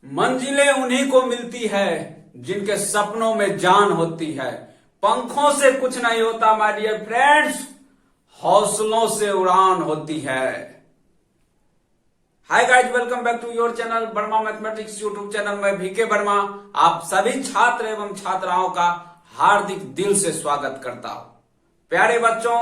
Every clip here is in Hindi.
मंजिलें उन्हीं को मिलती है जिनके सपनों में जान होती है। पंखों से कुछ नहीं होता माय डियर फ्रेंड्स, हौसलों से उड़ान होती है। Hi guys, welcome back to your channel Verma mathematics YouTube channel में VK वर्मा आप सभी छात्र एवं छात्राओं का हार्दिक दिल से स्वागत करता हूं। प्यारे बच्चों,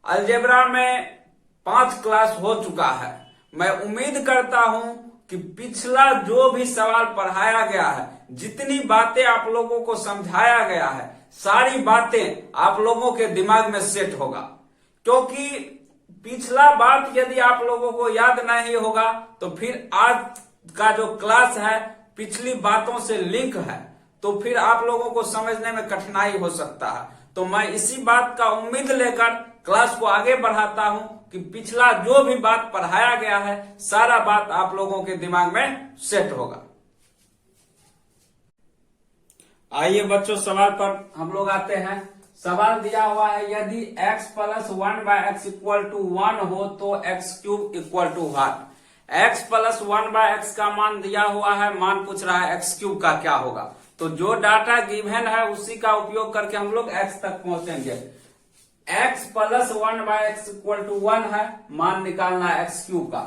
अलजेब्रा में 5 क्लास हो चुका है। मैं उम्मीद करता हूं कि पिछला जो भी सवाल पढ़ाया गया है, जितनी बातें आप लोगों को समझाया गया है, सारी बातें आप लोगों के दिमाग में सेट होगा। क्योंकि पिछला बात यदि आप लोगों को याद नहीं होगा तो फिर आज का जो क्लास है पिछली बातों से लिंक है, तो फिर आप लोगों को समझने में कठिनाई हो सकता है। तो मैं इसी बात का उम्मीद लेकर क्लास को आगे बढ़ाता हूं कि पिछला जो भी बात पढ़ाया गया है सारा बात आप लोगों के दिमाग में सेट होगा। आइए बच्चों, सवाल पर हम लोग आते हैं। सवाल दिया हुआ है, यदि x plus 1/x equal to 1 हो तो x cube equal to what. x plus 1/x का मान दिया हुआ है, मान पूछ रहा है x क्यूब का क्या होगा। तो जो डाटा गिवन है उसी का उपयोग करके हम लोग x तक पहुंचेंगे। x plus 1/x equal to 1 है, मान निकालना है x क्यूब का।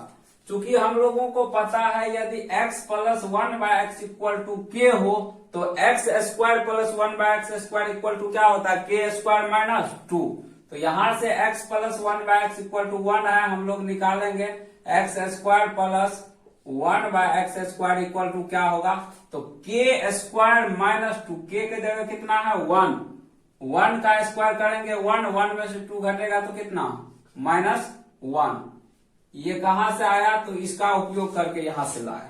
चूंकि हम लोगों को पता है यदि x plus 1/x equal to k हो तो x square plus 1/x square equal to क्या होता है, k स्क्वायर माइनस 2। तो यहां से x plus 1/x equal to 1 है, हम लोग निकालेंगे x square plus 1/x square equal to क्या होगा, तो k स्क्वायर माइनस 2। k के जगह कितना है 1, 1 का स्क्वायर करेंगे 1 में से 2 घटेगा तो कितना -1। ये कहां से आया, तो इसका उपयोग करके यहां से लाए।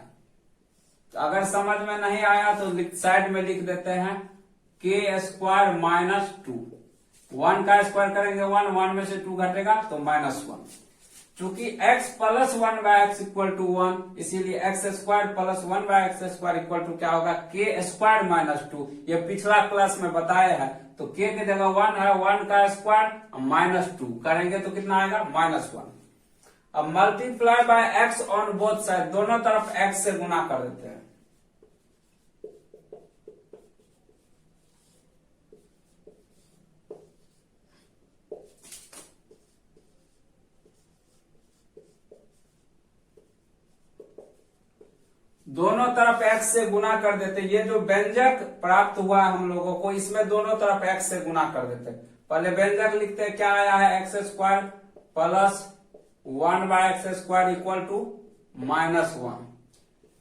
तो अगर समझ में नहीं आया तो साइड में लिख देते हैं k स्क्वायर माइनस 2। 1 का स्क्वायर करेंगे 1 में से 2 घटेगा तो -1। चूंकि x plus 1/x equal to 1, इसीलिए x square plus 1/x square equal to क्या होगा, k स्क्वायर माइनस 2। ये पिछला क्लास में बताया है। तो k की जगह 1 है, 1 का स्क्वायर -2 करेंगे तो कितना आएगा -1। अब multiply by x on both side, दोनों तरफ x से गुना कर देते हैं। दोनों तरफ x से गुना कर देते। ये जो व्यंजक प्राप्त हुआ है हम लोगों को, इसमें दोनों तरफ x से गुना कर देते। पहले व्यंजक लिखते हैं, क्या आया है, x square plus 1/x square equal to -1।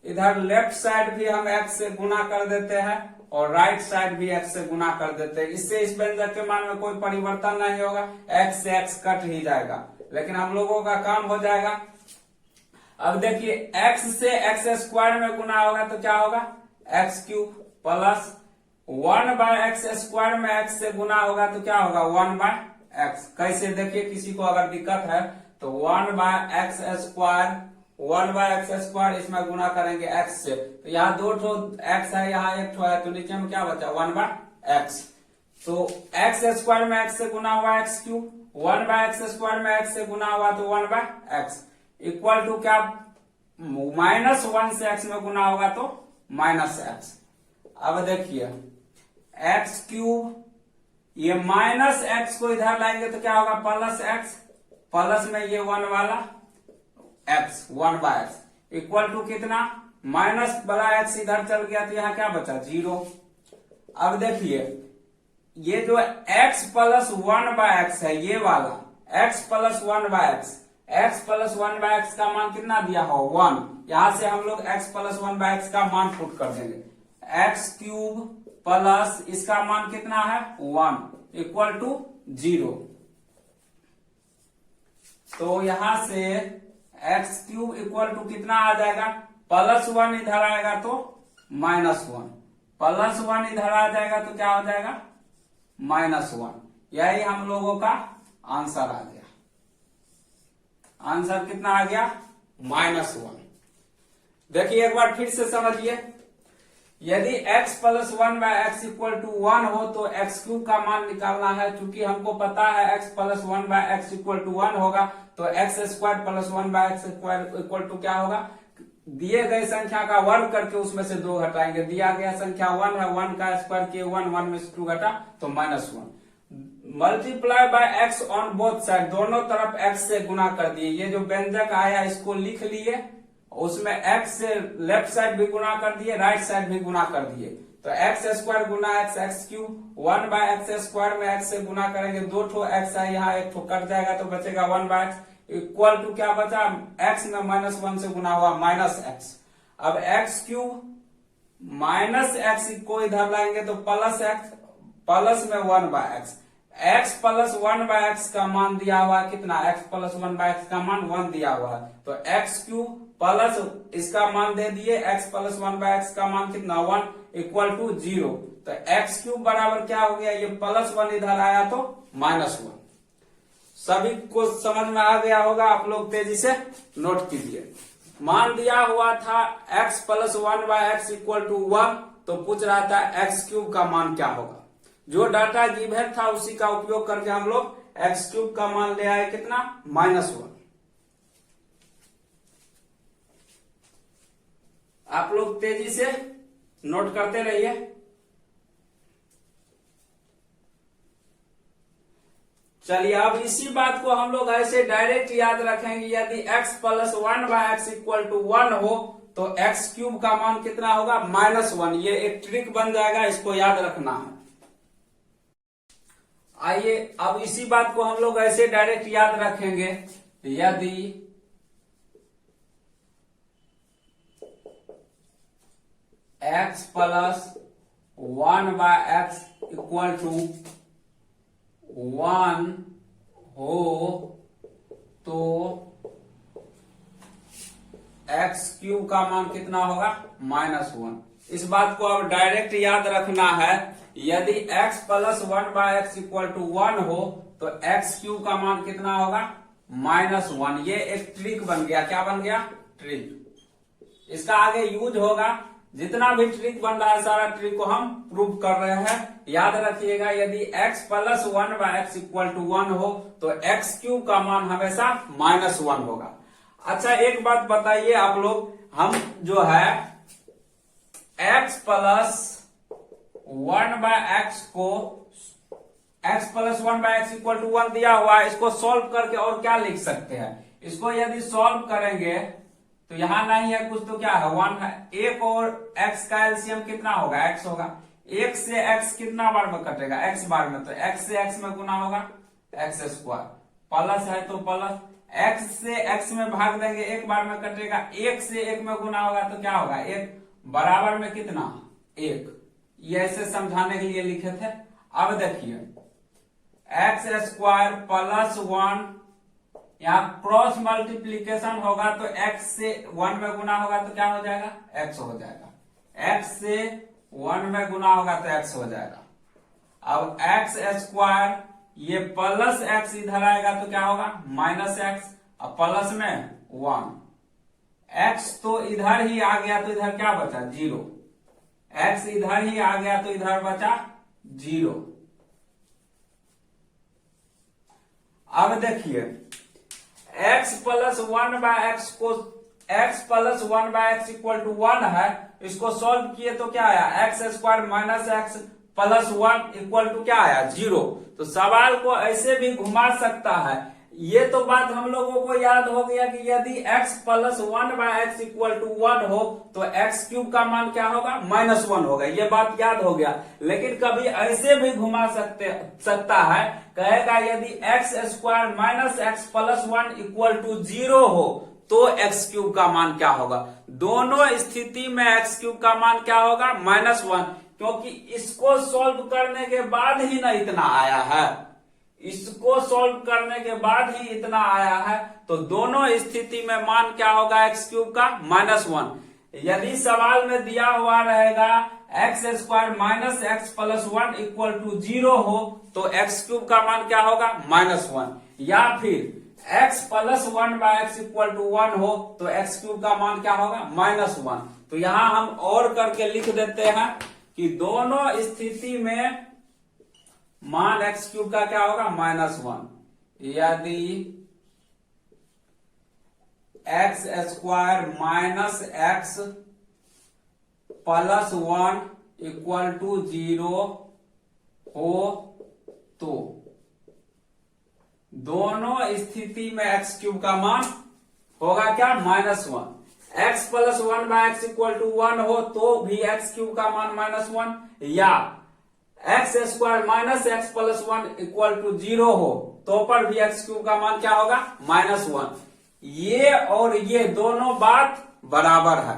इधर लेफ्ट साइड भी हम x से गुना कर देते हैं और राइट साइड भी x से गुना कर देते हैं। इससे इस व्यंजक के मान में कोई परिवर्तन नहीं होगा, x से x कट ही जाएगा, लेकिन हम लोगों का काम हो जाएगा। अब देखिए, x से x स्क्वायर में गुना होगा तो क्या होगा, x cube plus 1/x square में x से गुना होगा तो क्या होगा 1/x। कैसे देखिए, किसी को अगर दिक्कत है तो 1/x स्क्वायर इसमें गुना करेंगे x से। तो यहाँ 2 x है, यहाँ 1 है, तो नीचे में क्या बचा 1/x। तो x स्क्वायर में x से गुना हुआ x क्यूब, 1/x स्क्वायर में x से गुना हुआ तो 1/x इक्वल टू क्या, -1 से x में गुना होगा तो -x। अब देखिए x क्यूब, ये -x को इधर लाएंगे तो क्या होगा +x, प्लस में ये 1 वाला x 1/x इक्वल टू कितना, माइनस वाला x इधर चल गया तो यहाँ क्या बचा 0। अब देखिए, ये जो x प्लस 1/x है, ये वाला x plus 1/x, x plus 1/x का मान कितना दिया हो 1। यहां से हम लोग x प्लस 1/x का मान पुट कर देंगे, x क्यूब प्लस इसका मान कितना है 1 इक्वल टू 0। तो यहां से x क्यूब इक्वल टू कितना आ जाएगा, +1 इधर आएगा तो -1, +1 इधर आ जाएगा तो क्या हो जाएगा -1। यही हम लोगों का आंसर आ गया। आंसर कितना आ गया -1। देखिए एक बार फिर से समझिए, यदि x plus 1/x equal to 1 हो तो x क्यूब का मान निकालना है। चूंकि हमको पता है x plus 1/x equal to 1 होगा, तो x square plus 1/x square equal to क्या होगा, दिए गए संख्या का वर्ग करके उसमें से 2 घटाएंगे। दिया गया संख्या 1 है, 1 का स्क्वायर किए 1, 1 में से 2 घटा तो -1। Multiply by x on both side, दोनों तरफ एक्स से गुना कर दिए। ये जो व्यंजक आया इसको लिख लिए, उसमें एक्स से लेफ्ट साइड भी गुना कर दिए, राइट साइड भी गुना कर दिए। तो एक्स स्क्वायर गुना X, X cube, 1 by X square में एक्स से गुना करेंगे, 2 ठो एक्स है यहाँ, 1 ठो कट जाएगा तो बचेगा 1 बाय एक्स इक्वल टू क्या बचा, एक्स में -1 से गुना हुआ -x। अब एक्स क्यूब माइनस एक्स को इधर लाएंगे तो प्लस एक्स, प्लस में 1 by X, x plus 1 by X का मान दिया हुआ है कितना, x प्लस 1 बाय एक्स का मान 1 दिया हुआ है। तो एक्स क्यूब प्लस इसका मान दे दिए, x प्लस 1 बाय एक्स का मान कितना 1 इक्वल टू 0। तो एक्स क्यूब बराबर क्या हो गया, ये +1 इधर आया तो -1। सभी को समझ में आ गया होगा, आप लोग तेजी से नोट कीजिए। मान दिया हुआ था x plus 1 by x equal to 1, तो पूछ रहा था एक्स क्यूब का मान क्या होगा। जो डाटा गिवन था उसी का उपयोग करके हम लोग एक्स क्यूब का मान ले आए कितना, -1। आप लोग तेजी से नोट करते रहिए। चलिए अब इसी बात को हम लोग ऐसे डायरेक्ट याद रखेंगे, यदि x plus 1 by x equal to 1 हो तो एक्स क्यूब का मान कितना होगा, -1। ये एक ट्रिक बन जाएगा, इसको याद रखना है। आइए अब इसी बात को हम लोग ऐसे डायरेक्ट याद रखेंगे, यदि x plus 1 by x equal to 1 हो तो एक्स क्यूब का मान कितना होगा, -1। इस बात को अब डायरेक्ट याद रखना है, यदि x plus 1 by x equal to 1 हो तो एक्स क्यूब का मान कितना होगा, -1। ये एक ट्रिक बन गया, क्या बन गया, ट्रिक। इसका आगे यूज होगा, जितना भी ट्रिक बन रहा है सारा ट्रिक को हम प्रूव कर रहे हैं। याद रखिएगा, यदि x plus 1 by x equal to 1 हो तो एक्स क्यूब का मान हमेशा -1 होगा। अच्छा एक बात बताइए आप लोग, हम जो है x प्लस 1 बाय एक्स को, x plus 1 by x equal to 1 दिया हुआ है, इसको सॉल्व करके और क्या लिख सकते हैं। इसको यदि सॉल्व करेंगे तो यहां नहीं है कुछ तो क्या है, 1 है। एक और x का एलसीएम कितना होगा, x होगा। एक से x कितना बार में कटेगा, x बार में, तो x से x में गुना होगा x स्क्वायर, प्लस है तो प्लस, x से x में भाग देंगे एक बार में कटेगा, 1 से 1 में गुना होगा तो क्या होगा, 1 बराबर में कितना, 1। ये ऐसे समझाने के लिए लिखे थे। अब देखिए x स्क्वायर प्लस 1, यहाँ क्रॉस मल्टीप्लीकेशन होगा तो x से 1 में गुना होगा तो क्या हो जाएगा, x हो जाएगा। x से 1 में गुना होगा तो x हो जाएगा। अब x स्क्वायर, ये प्लस x इधर आएगा तो क्या होगा, -x, अब प्लस में 1, x तो इधर ही आ गया तो इधर क्या बचा, 0। x इधर ही आ गया तो इधर बचा 0। अब देखिए x प्लस 1 बाय एक्स को, x plus 1 by x equal to 1 है, इसको सॉल्व किए तो क्या आया, X square minus X plus 1 equal to क्या आया, 0। तो सवाल को ऐसे भी घुमा सकता है। ये तो बात हम लोगों को याद हो गया कि यदि x plus 1 by x equal to 1 हो तो एक्स क्यूब का मान क्या होगा, -1 होगा। ये बात याद हो गया। लेकिन कभी ऐसे भी घुमा सकता है, कहेगा यदि X square minus X plus 1 equal to 0 हो तो एक्स क्यूब का मान क्या होगा। दोनों स्थिति में एक्स क्यूब का मान क्या होगा, -1, क्योंकि इसको सॉल्व करने के बाद ही ना इतना आया है, इसको सॉल्व करने के बाद ही इतना आया है। तो दोनों स्थिति में मान क्या होगा एक्स क्यूब का, -1। यदि सवाल में दिया हुआ रहेगा X square minus X plus 1 equal to 0 हो तो एक्स क्यूब का मान क्या होगा, -1। या फिर x plus 1 by x equal to 1 हो तो एक्स क्यूब का मान क्या होगा, -1। तो यहां हम और करके लिख देते हैं कि दोनों स्थिति में मान एक्स क्यूब का क्या होगा, -1। यदि X square minus X plus 1 equal to 0 हो तो दोनों स्थिति में एक्स क्यूब का मान होगा क्या, -1। X plus 1 by x equal to 1 हो तो भी एक्स क्यूब का मान -1, या X square minus X plus 1 equal to 0 हो तो पर भी एक्स क्यूब का मान क्या होगा, -1। ये और ये दोनों बात बराबर है।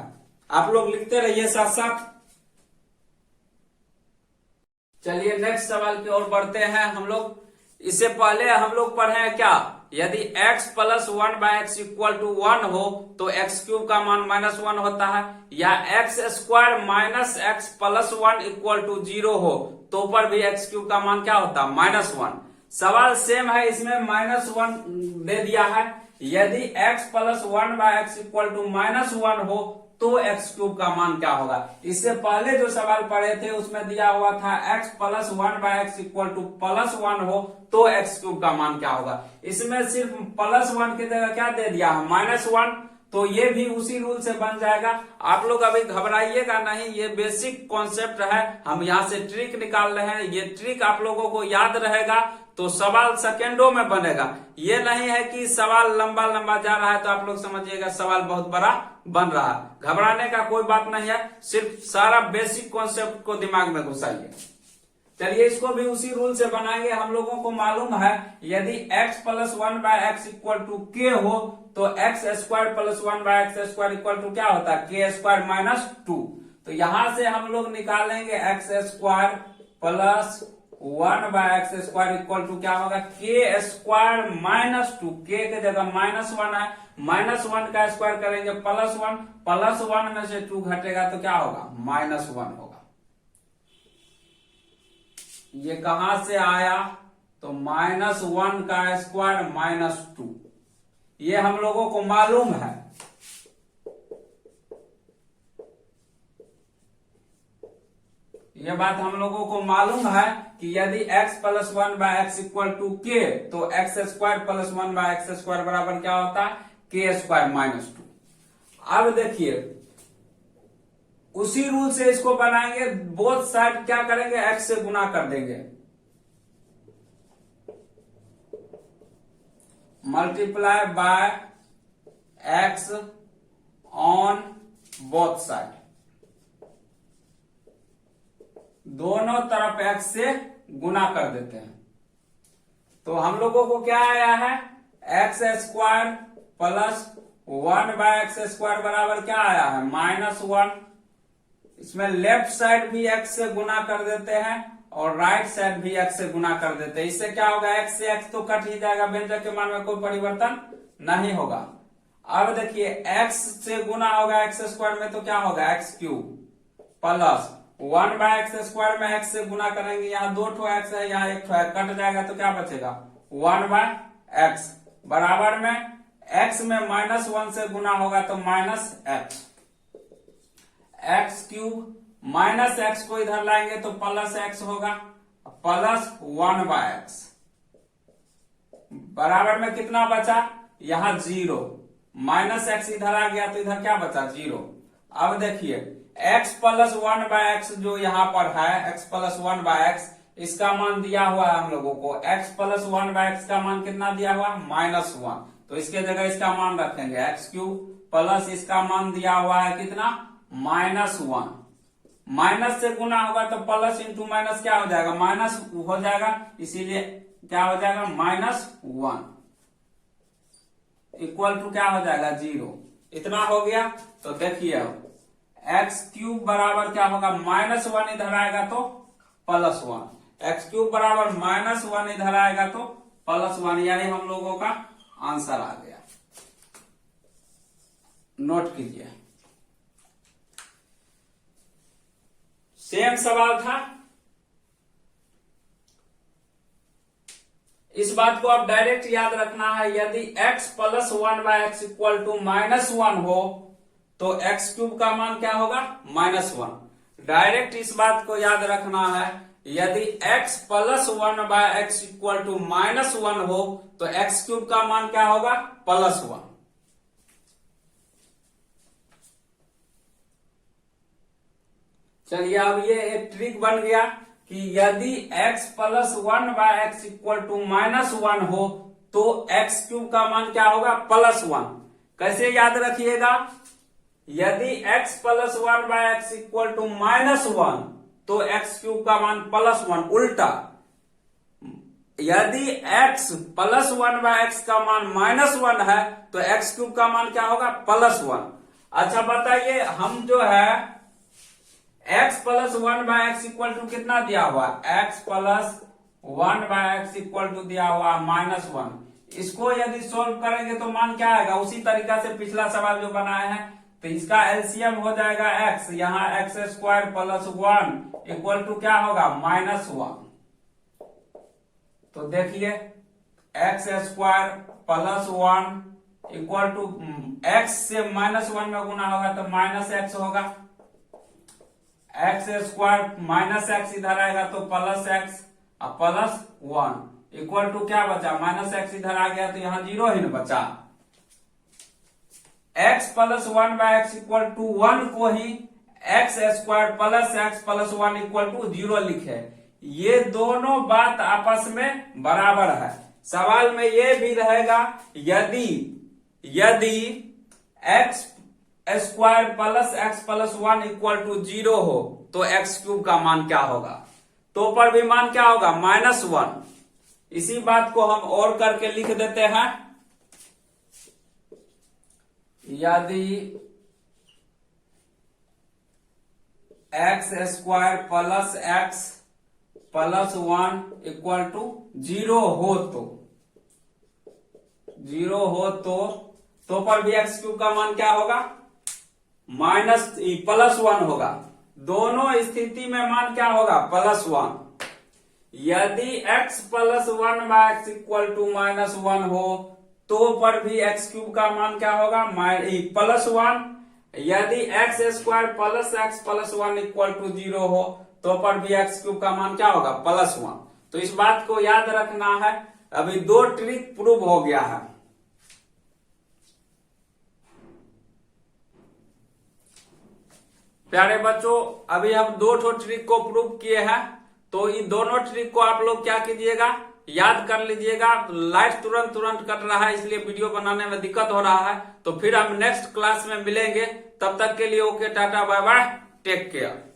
आप लोग लिखते रहिए साथ साथ। चलिए नेक्स्ट सवाल की ओर बढ़ते हैं हम लोग। इससे पहले हम लोग पढ़े हैं क्या, यदि x plus 1 by x equal to 1 हो तो एक्स क्यूब का मान -1 होता है, या X square minus X plus 1 equal to 0 हो तो पर भी एक्स क्यूब का मान क्या होता है, -1। सवाल सेम है, इसमें -1 दे दिया है। यदि x plus 1 by x equal to -1 हो तो एक्स क्यूब का मान क्या होगा। इससे पहले जो सवाल पढ़े थे उसमें दिया हुआ था x plus 1 by x equal to +1 हो तो एक्स क्यूब का मान क्या होगा। इसमें सिर्फ +1 की जगह क्या दे दिया है, -1, तो ये भी उसी रूल से बन जाएगा। आप लोग अभी घबराइएगा नहीं, ये बेसिक कॉन्सेप्ट है, हम यहाँ से ट्रिक निकाल रहे हैं। ये ट्रिक आप लोगों को याद रहेगा तो सवाल सेकेंडों में बनेगा। ये नहीं है कि सवाल लंबा लंबा जा रहा है तो आप लोग समझिएगा सवाल बहुत बड़ा बन रहा है। घबराने का कोई बात नहीं है, सिर्फ सारा बेसिक कॉन्सेप्ट को दिमाग में घुसाइए। चलिए इसको भी उसी रूल से बनाएंगे। हम लोगों को मालूम है यदि x plus 1 by x equal to k हो तो X square plus 1 by X square equal to क्या होता है, k स्क्वायर -2। तो यहां से हम लोग निकालेंगे X square plus 1 by X square equal to क्या होगा, k स्क्वायर -2। k के जगह -1 है, -1 का स्क्वायर करेंगे +1, +1 में से 2 घटेगा तो क्या होगा, -1 होगा। ये कहां से आया, तो -1 का स्क्वायर -2, ये हम लोगों को मालूम है। ये बात हम लोगों को मालूम है कि यदि x plus 1 by x equal to k तो X square plus 1 by X square बराबर क्या होता है, k स्क्वायर -2। अब देखिए उसी रूल से इसको बनाएंगे, बोथ साइड क्या करेंगे, x से गुना कर देंगे, multiply by x on both side. दोनों तरफ x से गुना कर देते हैं तो हम लोगों को क्या आया है, X square plus 1 by X square बराबर क्या आया है, -1। इसमें लेफ्ट साइड भी x से गुना कर देते हैं और राइट साइड भी x से गुना कर देते हैं। इससे क्या होगा, x से x तो कट ही जाएगा, व्यंजक के मान में कोई परिवर्तन नहीं होगा। अब देखिए x से गुना होगा एक्स स्क्वायर में तो क्या होगा, X cube plus 1 by X square में x से गुना करेंगे, यहाँ 2 ठो x है, यहाँ 1 ठो है, कट जाएगा तो क्या बचेगा, 1 बाय एक्स बराबर में x में -1 से गुना होगा तो -x, एक्स क्यूब -x को इधर लाएंगे तो +x होगा, प्लस 1 बाय एक्स बराबर में कितना बचा, यहाँ 0, -x इधर आ गया तो इधर क्या बचा, 0। अब देखिए x प्लस 1 बाय एक्स जो यहाँ पर है, x प्लस 1 बाय एक्स, इसका मान दिया हुआ है हम लोगों को, x प्लस 1 बाय एक्स का मान कितना दिया हुआ, -1। तो इसके जगह इसका मान रखेंगे एक्स क्यूब प्लस इसका मान दिया हुआ है कितना, -1। माइनस से गुना होगा तो प्लस इंटू माइनस क्या हो जाएगा, माइनस हो जाएगा, इसीलिए क्या हो जाएगा, -1 इक्वल टू क्या हो जाएगा, 0। इतना हो गया तो देखिए एक्स क्यूब बराबर क्या होगा, -1 इधर आएगा तो +1, एक्स क्यूब बराबर -1 इधर आएगा तो +1, यानी हम लोगों का आंसर आ गया। नोट कीजिए, सेम सवाल था। इस बात को आप डायरेक्ट याद रखना है, यदि x plus 1 by x equal to -1 हो तो x क्यूब का मान क्या होगा, -1। डायरेक्ट इस बात को याद रखना है, यदि x plus 1 by x equal to -1 हो तो x क्यूब का मान क्या होगा, +1। चलिए अब ये एक ट्रिक बन गया कि यदि x plus 1/x equal to -1 हो तो x क्यूब का मान क्या होगा +1। कैसे याद रखिएगा, यदि x plus 1/x equal to -1 तो x क्यूब का मान +1। उल्टा यदि x प्लस 1/x का मान -1 है तो x क्यूब का मान क्या होगा +1। अच्छा बताइए, हम जो है x plus 1/x equal to कितना दिया हुआ, x plus 1/x equal to दिया हुआ -1। इसको यदि सोल्व करेंगे तो मान क्या आएगा, उसी तरीका से पिछला सवाल जो बनाए हैं, तो इसका एलसीएम हो जाएगा x, यहाँ x² प्लस 1 इक्वल टू क्या होगा -1। तो देखिए x² plus 1 equal to x से -1 में गुना होगा तो -x होगा, x² -x इधर आएगा तो +x और +1 इक्वल टू क्या बचा -x इधर आ गया तो यहाँ 0 ही न बचा। x plus 1/x equal to 1 को ही x² plus x plus 1 equal to 0 लिखे। ये दोनों बात आपस में बराबर है। सवाल में ये भी रहेगा यदि x² plus x plus 1 equal to 0 हो तो x क्यूब का मान क्या होगा, तो पर भी मान क्या होगा -1। इसी बात को हम और करके लिख देते हैं, यदि x² plus x plus 1 equal to 0 हो तो पर भी x क्यूब का मान क्या होगा +1 होगा। दोनों स्थिति में मान क्या होगा +1। यदि x plus 1/x equal to -1 हो तो पर भी x क्यूब का मान क्या होगा +1। यदि x² plus x plus 1 equal to 0 हो तो पर भी x क्यूब का मान क्या होगा +1। तो इस बात को याद रखना है। अभी 2 ट्रिक प्रूव हो गया है। प्यारे बच्चों, अभी हम 2 ट्रिक को प्रूव किए हैं, तो इन दोनों ट्रिक को आप लोग क्या कीजिएगा, याद कर लीजिएगा। लाइट तुरंत कट रहा है इसलिए वीडियो बनाने में दिक्कत हो रहा है। तो फिर हम नेक्स्ट क्लास में मिलेंगे, तब तक के लिए okay, tata bye bye, take care.